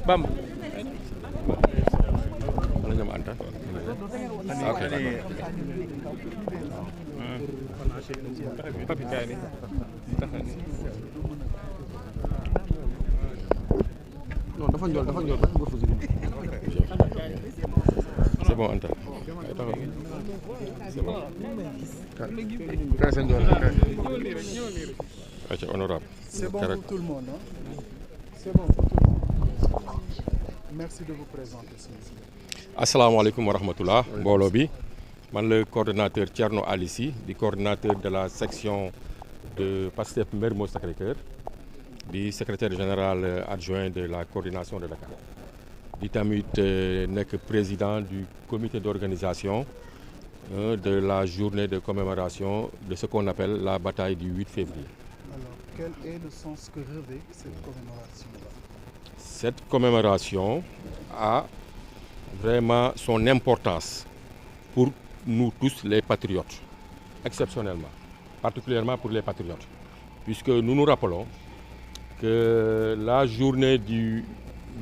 Bamba. Ana ñoom Anta. Ok. Papi kaay ni taxal ni. Non, dafa njool ba nga fa C'est bon Anta. C'est bon. Kaay sa njool kaay. Ok, honorable. C'est bon pour tout le monde, hein? C'est bon pour tout le monde. Merci de vous présenter, s'il vous plaît. Asalaamaaleykum wa rahmatullah mbooloo bi man le coordonnateur Thierno Alissi di coordonnateur de la section de Pastef Mermoz Sacré-Cœur di secrétaire général adjoint de la coordination de Dakar di tamit nekk président du comité d'organisation de la journée de commémoration de ce qu'on appelle la bataille du 8 février. Alors, quel est le sens que revêt cette commémoration-là? Cette commémoration a vraiment son importance pour nous tous les patriotes, exceptionnellement, particulièrement pour les patriotes, puisque nous nous rappelons que la journée du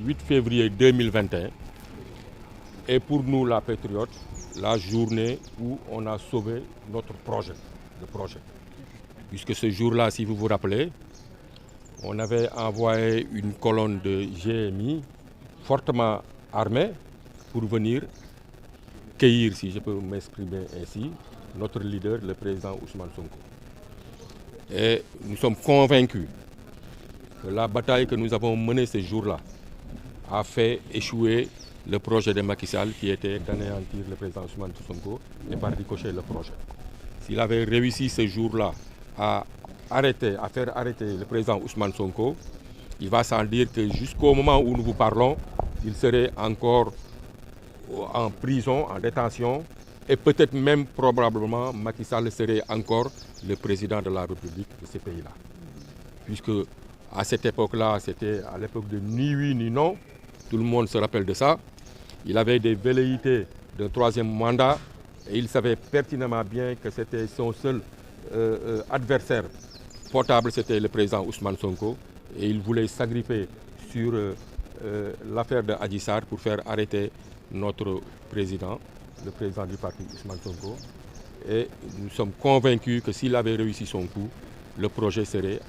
8 février 2021 est pour nous, la patriote, la journée où on a sauvé notre projet, le projet. Puisque ce jour-là, si vous vous rappelez, on avait envoyé une colonne de GMI fortement armée pour venir cueillir, si je peux m'exprimer ainsi, notre leader, le président Ousmane Sonko. Et nous sommes convaincus que la bataille que nous avons menée ce jour-là a fait échouer le projet de Macky Sall qui était d'anéantir le président Ousmane Sonko et par ricochet le projet. S'il avait réussi ce jour-là à faire arrêter le président Ousmane Sonko, il va sans dire que jusqu'au moment où nous vous parlons, il serait encore en prison, en détention, et peut-être même probablement Macky Sall serait encore le président de la République de ce pays-là. Puisque à cette époque-là, c'était à l'époque de ni oui ni non, tout le monde se rappelle de ça. Il avait des velléités d'un troisième mandat et il savait pertinemment bien que c'était son seul adversaire potable, c'était le président Ousmane Sonko, et il voulait s'agripper sur l'affaire de Adji Sarr pour faire arrêter notre président, le président du parti Ousmane Sonko. Et nous sommes convaincus que s'il avait réussi son coup, le projet serait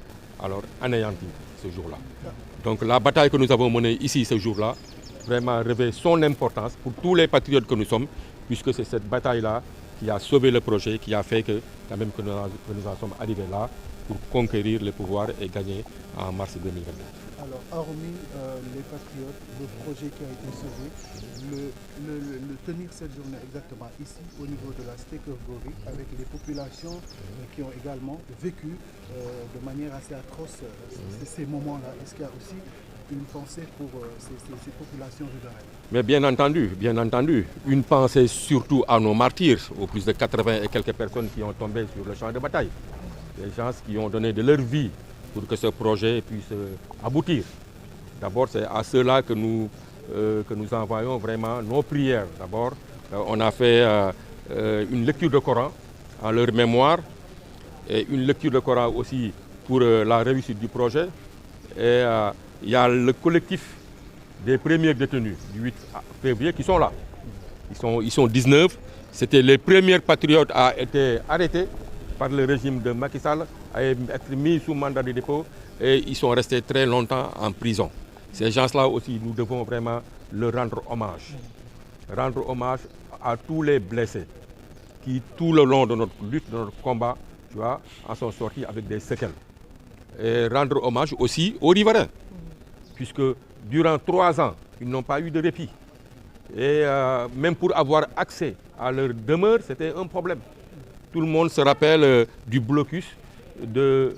alors anéanti ce jour-là. Donc la bataille que nous avons menée ici ce jour-là vraiment revêt son importance pour tous les patriotes que nous sommes, puisque c'est cette bataille-là qui a sauvé le projet, qui a fait que, quand même, que nous en sommes arrivés là pour conquérir le pouvoir et gagner en mars 2022. Alors, hormis les patriotes, le projet qui a été sauvé, le tenir cette journée exactement ici, au niveau de la cité Keur Gorgui, avec les populations qui ont également vécu de manière assez atroce ces moments-là, est-ce qu'il y a aussi une pensée pour ces populations riveraines? Mais bien entendu, une pensée surtout à nos martyrs, aux plus de 80 et quelques personnes qui ont tombé sur le champ de bataille. Des gens qui ont donné de leur vie pour que ce projet puisse aboutir. D'abord, c'est à ceux-là que nous envoyons vraiment nos prières. D'abord, on a fait une lecture de Coran en leur mémoire et une lecture de Coran aussi pour la réussite du projet. Et il y a le collectif des premiers détenus du 8 février qui sont là. Ils sont 19. C'était les premiers patriotes à être arrêtés par le régime de Macky Sall, à être mis sous mandat de dépôt et ils sont restés très longtemps en prison. Ces gens-là aussi, nous devons vraiment leur rendre hommage. Rendre hommage à tous les blessés qui, tout le long de notre lutte, de notre combat, tu vois, en sont sortis avec des séquelles. Et rendre hommage aussi aux riverains, puisque durant 3 ans, ils n'ont pas eu de répit. Et même pour avoir accès à leur demeure, c'était un problème. Tout le monde se rappelle du blocus de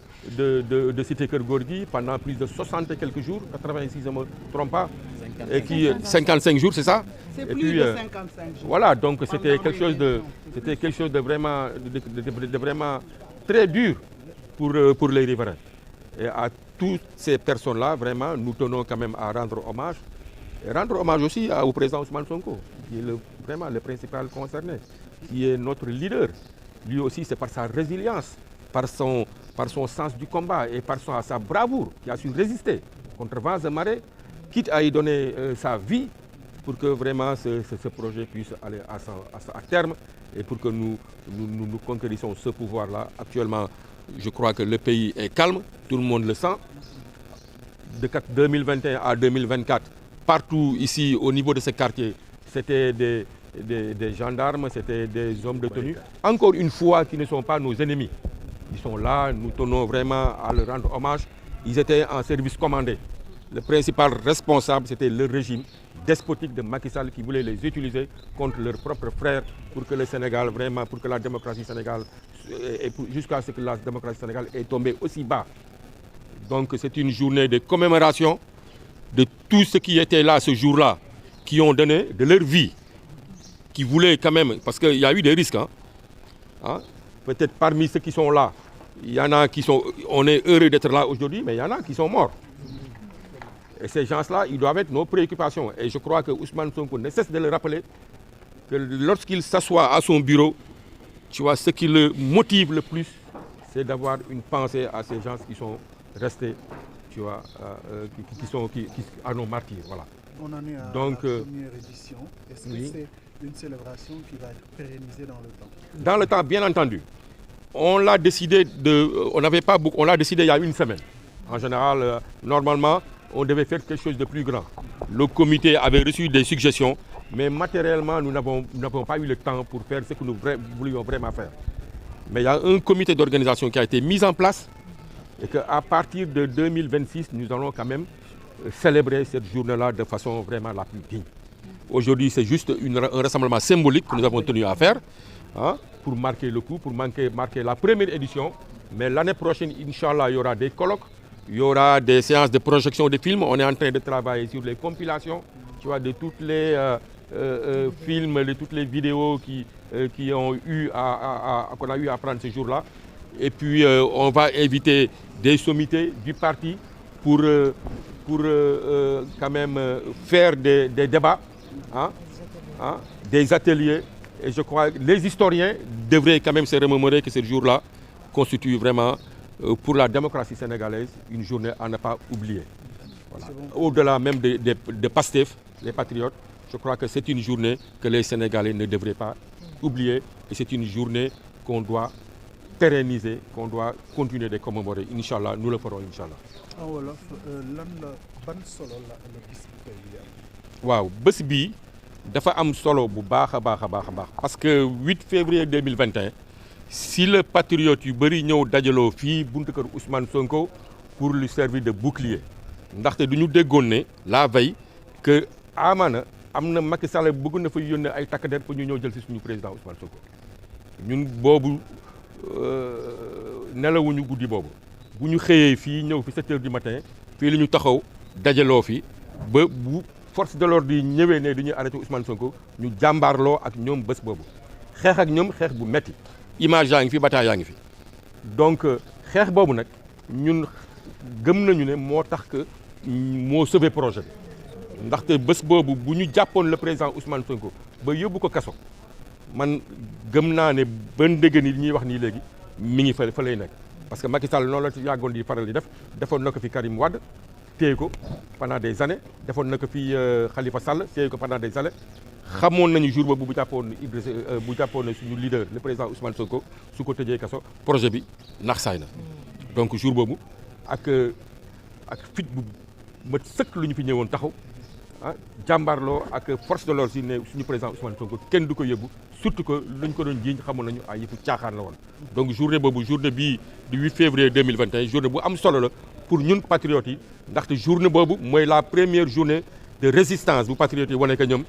cité Keur Gorgui pendant plus de 60 et quelques jours, 86 je ne me trompe pas, 55 jours, c'est ça? C'est plus de 55 jours. Voilà, donc c'était quelque chose de vraiment très dur pour les riverains. Et à toutes ces personnes-là, vraiment, nous tenons quand même à rendre hommage. Et rendre hommage aussi au président Ousmane Sonko, qui est vraiment le principal concerné, qui est notre leader. Lui aussi, c'est par sa résilience, par son sens du combat et par sa bravoure qui a su résister contre vents et marées quitte à y donner sa vie pour que vraiment ce projet puisse aller à terme et pour que nous conquérissions ce pouvoir-là. Actuellement, je crois que le pays est calme, tout le monde le sent. De 2021 à 2024, partout ici au niveau de ce quartier, c'était des gendarmes, c'était des hommes de tenue. Encore une fois, qui ne sont pas nos ennemis. Ils sont là, nous tenons vraiment à leur rendre hommage. Ils étaient en service commandé. Le principal responsable, c'était le régime despotique de Macky Sall qui voulait les utiliser contre leurs propres frères pour que le Sénégal, vraiment, pour que la démocratie sénégalaise, jusqu'à ce que la démocratie sénégalaise est tombée aussi bas. Donc c'est une journée de commémoration de tous ceux qui étaient là ce jour-là, qui ont donné de leur vie, qui voulaient quand même, parce qu'il y a eu des risques. Peut-être parmi ceux qui sont là, il y en a qui sont, on est heureux d'être là aujourd'hui, mais il y en a qui sont morts. Et ces gens-là, ils doivent être nos préoccupations. Et je crois que Ousmane Sonko ne cesse de le rappeler que lorsqu'il s'assoit à son bureau, tu vois, ce qui le motive le plus, c'est d'avoir une pensée à ces gens qui sont restés, tu vois, qui à nos martyrs. Voilà. On en est à donc, la première édition. Est-ce que c'est une célébration qui va être pérennisée dans le temps? Dans le temps, bien entendu. On l'a décidé on l'a décidé il y a une semaine. En général, normalement, on devait faire quelque chose de plus grand. Le comité avait reçu des suggestions, mais matériellement, nous n'avons pas eu le temps pour faire ce que nous voulions vraiment faire. Mais il y a un comité d'organisation qui a été mis en place et qu'à partir de 2026, nous allons quand même célébrer cette journée-là de façon vraiment la plus digne. Aujourd'hui, c'est juste un rassemblement symbolique que nous avons tenu à faire pour marquer le coup, pour marquer la première édition. Mais l'année prochaine, Inch'Allah, il y aura des colloques. Il y aura des séances de projection de films. On est en train de travailler sur les compilations, tu vois, de tous les films, de toutes les vidéos qu'on a eu à prendre ce jour-là. Et puis, on va inviter des sommités du parti pour quand même faire des débats, des ateliers. Et je crois que les historiens devraient quand même se remémorer que ce jour-là constitue vraiment pour la démocratie sénégalaise, une journée à ne pas oublier. Voilà. Au-delà même de Pastef, les patriotes, je crois que c'est une journée que les Sénégalais ne devraient pas oublier. Et c'est une journée qu'on doit pérenniser, qu'on doit continuer de commémorer. Inch'Allah, nous le ferons, Inch'Allah. En wolof, ban solo la bis bi tey bi am? Waaw, bés bi dafa am solo bu baax a baax parce que 8 février 2021, si le patriote yu bëri ñëw dajaloo fii buntu kër Ousmane Sonko pour lui servir de bouclier ndaxte du ñu déggoon ne la veille que amaana am na Macky Sall bëgg na fa yónnee ay takk der pour ñu ñëw jël si suñu président Ousmane Sonko ñun boobu nelawuñu guddi boobu bu ñu xëyee fii ñëw fi 7 heures du matin fii la ñu taxaw dajaloo fi ba bu force de l'ordre yi ñëwee ne dañuy arrêté Ousmane Sonko ñu jàmbaarloo ak ñoom bés boobu xeex ak ñoom xeex bu metti image yaa ngi fi bataille yaa ngi fi donc xeex boobu nag ñun gëm nañu ne moo tax que moo sauvé projet bi ndaxte bés boobu bu ñu jàppoon le président Ousmane Sonko ba yóbbu ko kaso man gëm naa ne ba ndégg ni ñuy wax nii léegi mi ngi fa lay nekk parce que Macky Sall noonu la ci yàggoon di faral di def defoon na ko fi Karim Wade téye ko pendant des années defoon na ko fi Khalifa Sall téye ko pendant des années xamoon nañu jour boobu bu jàppoon Idrissa bu jàppoon suñu leader le président Ousmane Sonko su ko tëjee kaso projet bi nax saay na donc jour boobu ak fit bu mat sëkk lu ñu fi ñëwoon taxaw jàmbaarloo ak force de l'ordre si ne suñu président Ousmane Sonko kenn du ko yóbbu surtout que luñ ko doon jiiñ xamoon nañu ay yëfu caaxaan la woon. donc journée boobu journée bii du 8 février 2021 journée bu am solo la pour ñun patriotes yi ndaxte journée boobu mooy la première journée de résistance bu patriotes yi wane que ñoom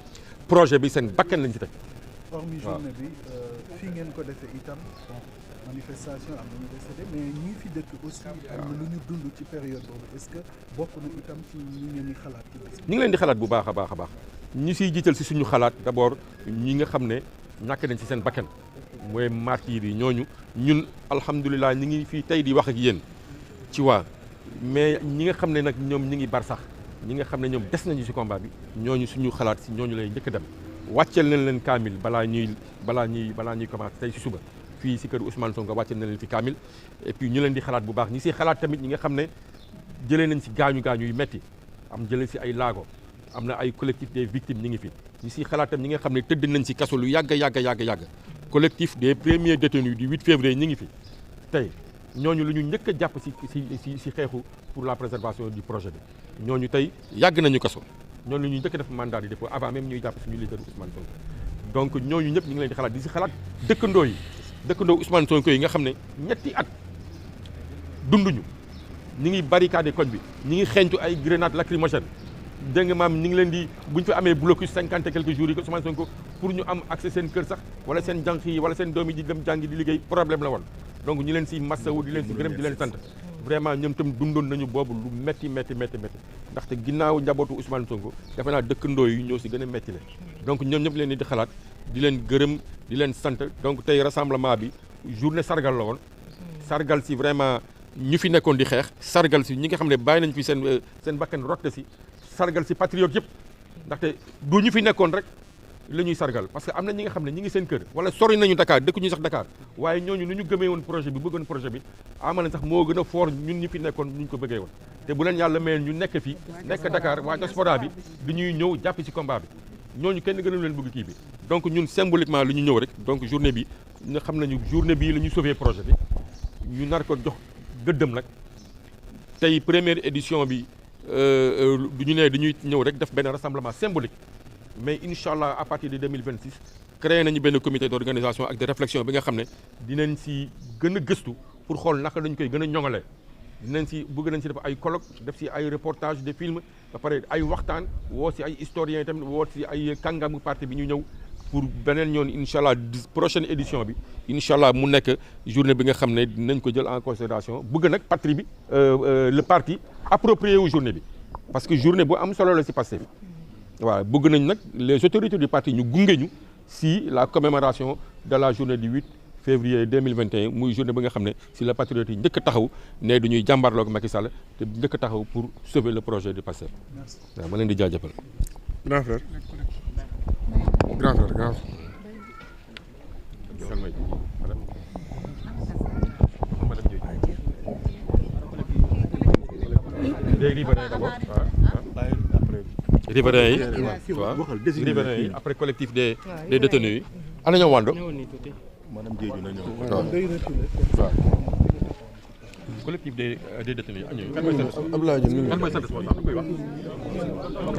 projet bi seen bakkan lañ ci teg. hormis journée bi fii ngeen ko defee itam manifestation am na ñu décédé mais ñi fi dëkk aussi am na lu ñu dund ci période boobu est-ce que bokk na itam ci ñi ngeen di xalaat ci bés bi. ñu ngi leen di xalaat bu baax a baax ñi siy jiital si suñu xalaat d'abord ñi nga xam ne ñàkk nañ ci seen bakkan mooy martyrs yi ñooñu ñun alhamdulilah ñi ngi fii tey di wax ak yéen ci waa mais ñi nga xam ne nag ñoom ñi ngi bar sax ñi nga xam ne ñoom des nañu si combat bi ñooñu suñu xalaat si ñooñu lay njëkk dem wàcceel nañ leen kaamil balaa ñuy commencé tey si suba fii si kër Ousmane Sonko wàcceel nañ leen fi kaamil et puis ñu leen di xalaat bu baax ñi si xalaat tamit ñi nga xam ne jëlee nañ si gaañu yu metti am jëlee si ay laago am na ay collectif des victimes ñi ngi fi ñi si xalaatam ñi nga xam ne tëdd nañ si kaso lu yàgg collectif des premiers détenus du 8 février ñi ngi fi tey ñooñu lu ñu njëkk a jàpp si xeexu pour la préservation du projet bi ñooñu tey yàgg nañu kaso ñooñu ñu njëkk a def mandat de dépôt avant même ñuy jàpp suñu leader Ousmane Sonko donc ñooñu ñëpp ñu ngi leen di xalaat di si xalaat dëkkandoo Ousmane Sonko yi nga xam ne ñetti at dunduñu ñi ngi barricade koñ bi ñi ngi xeeñtu ay grenades lacrymogènes dégg nga maam ñi ngi leen di bu ñu fi amee blocus 50 et quelques jours yi ko Ousmane Sonko pour ñu am accès seen kër sax wala seen jànq yi wala seen doom yi di dem jàngi di liggéey problème la woon donc ñu leen si massawu di leen si gërëm di leen sant vraiment ñoom tam dundoon nañu boobu lu métti ndaxte ginnaaw njabootu Ousmane Sonko defe naa dëkkandoo yi ñoo si gën a métti la donc ñoom ñëpp leen di xalaat di leen gërëm di leen sant donc tey rassemblement bi journée sargal la woon sargal si vraiment ñu fi nekkoon di xeex sargal si ñi nga xam ne bàyyi nañ fi seen bakkan rotte si sargal si patriote yëpp ndaxte du ñu fi nekkoon rek la ñuy sargal parce que am na ñi nga xam ne ñi ngi seen kër wala sori nañu Dakar dëkk ñu sax Dakar waaye ñooñu nu ñu gëmee woon projet bi bëggoon projet bi ama na sax moo gën a fort ñun ñu fi nekkoon ñu ko bëggee woon te bu leen yàlla mayeen ñu nekk fii nekk Dakar waa diaspora bi du ñuy ñëw jàpp ci combat bi ñooñu kenn gënal leen bëgg kii bi donc ñun symboliquement lu ñu ñëw rek donc journée bi nga xam nañu journée bii la ñu sauver projet bi ñu nar ko jox gëddëm nag tey première édition bi du ñu ne dañuy ñëw rek def benn rassemblement symbolique mais incha allah à partir de 2026 créé nañu benn comité d' organisation ak de réflexion bi nga xam ne dinañ si gën a gëstu pour xool naka lañ koy gën a ñoŋalee bëgg nañ si def ay colloque def si ay reportage de film ba pare ay waxtaan woo si ay historiens tamit woo si ay kàngamu parti bi ñu ñëw pour beneen yoon incha allah prochaine édition bi incha allah mu nekk journée bi nga xam ne dinañ ko jël en considération bëgg nag patrie bi le parti approprié wu journée bi parce que journée bu am solo la si Pastef waaw bëgg nañ nag les autorités du parti ñu gunge ñu si la commémoration de la journée du 8 février 2021 muy journée bi nga xam ne si la patriote yi njëkk a taxaw ne duñuy jàmbarloog Macky Sall te njëkk a taxaw pour sauver le projet du Pastef waaw ma leen di jaajëfal. Grand frère. riverains yi après collectif des détenus yi ana ñoo wando madame Diédhiou na ñëw waaw collectif des détenus yi kan mooy seen Abdoulaye Diop kan mooy seen responsable koy wax ok